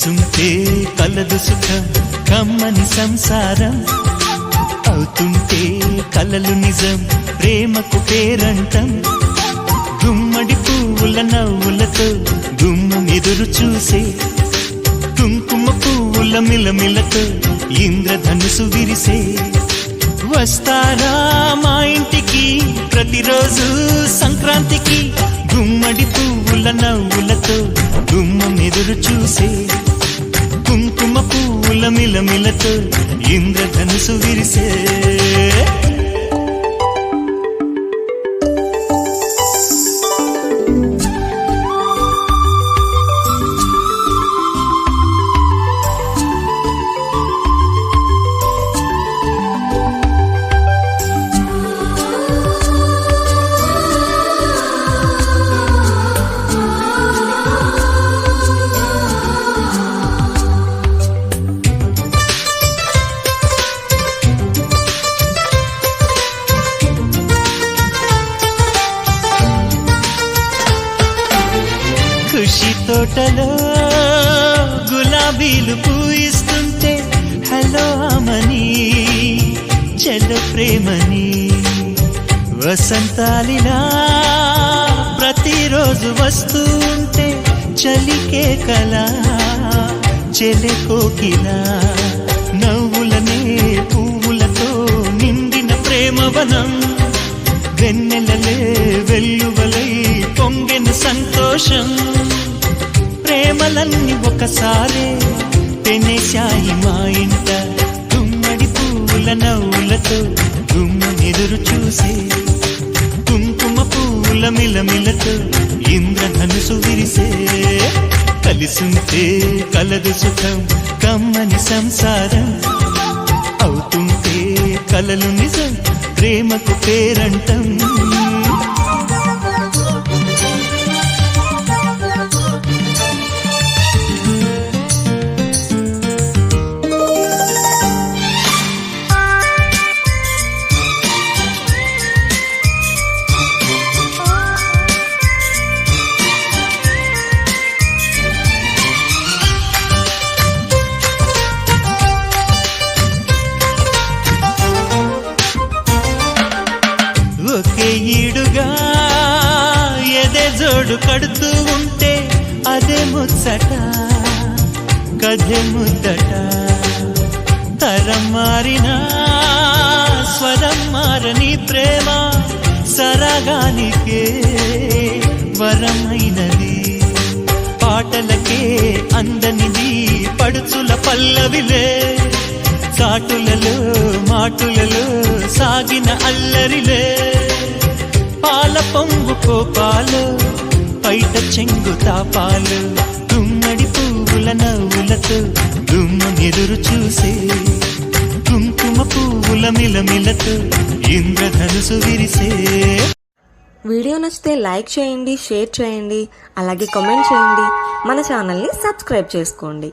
కలిసుంటే కలదు సుఖం కమ్మని సంసారం అవుతుంటే కలలు నిజం ప్రేమకు పేరంటం గుమ్మడి పువ్వుల నవ్వులతో గుమ్మం ఎదురు చూసే కుంకుమ పువ్వుల మిలమిలతో ఇంద్రధనుసు విరిసే వస్తారా మా ఇంటికి ప్రతిరోజు సంక్రాంతికి గుమ్మడి పువ్వుల నవ్వులతో గుమ్మం ఎదురు చూసే కుంకుమ పువ్వుల మిలమిలతో ఇంద్రధనుసు విరిసే ఖుషి తోటలో గులాబీలు పూయిస్తుంటే హలో అమని చెల్ల ప్రేమని వసంతాలిలా ప్రతిరోజు వస్తూ ఉంటే చలికే కలా చెలె కోకిలా నవ్వులనే పువ్వులతో నిండిన ప్రేమవనం వెన్నెలలే వెల్లువలై పొంగెను సంతోషం ప్రేమలన్నీ ఒకసారే పెనేశాయి మా ఇంట గుమ్మడి పువ్వుల నవ్వులతో గుమ్మనెదురు చూసే కుంకుమ పువ్వుల మిలమిలతో ఇంద్రధనుసు విరిసే కలిసుంటే కలదు సుఖం కమ్మని సంసారం అవుతుంటే కలలు నిజం ప్రేమకు పేరంటం ఒకే ఈడుగా ఎదే జోడు కడుతూ ఉంటే అదే ముచ్చట కథే ముద్దట తరం మారినా స్వరం మారని ప్రేమ సరగానికే వరమైనది పాటలకే అందనిది పడుచుల పల్లవిలే చాటులలో మాటులలో సాగిన అల్లరిలే పాల పొంగు కోపాలు పైట చెంగు తాపాలు గుమ్మడి పువ్వుల నవ్వులతో గుమ్మనెదురు చూసే కుంకుమ పువ్వుల మిలమిలతో ఇంద్రధనుసు విరిసే వీడియో నచ్చితే లైక్ చేయండి, షేర్ చేయండి, అలాగే కామెంట్ చేయండి. మన ఛానల్ని సబ్స్క్రైబ్ చేసుకోండి.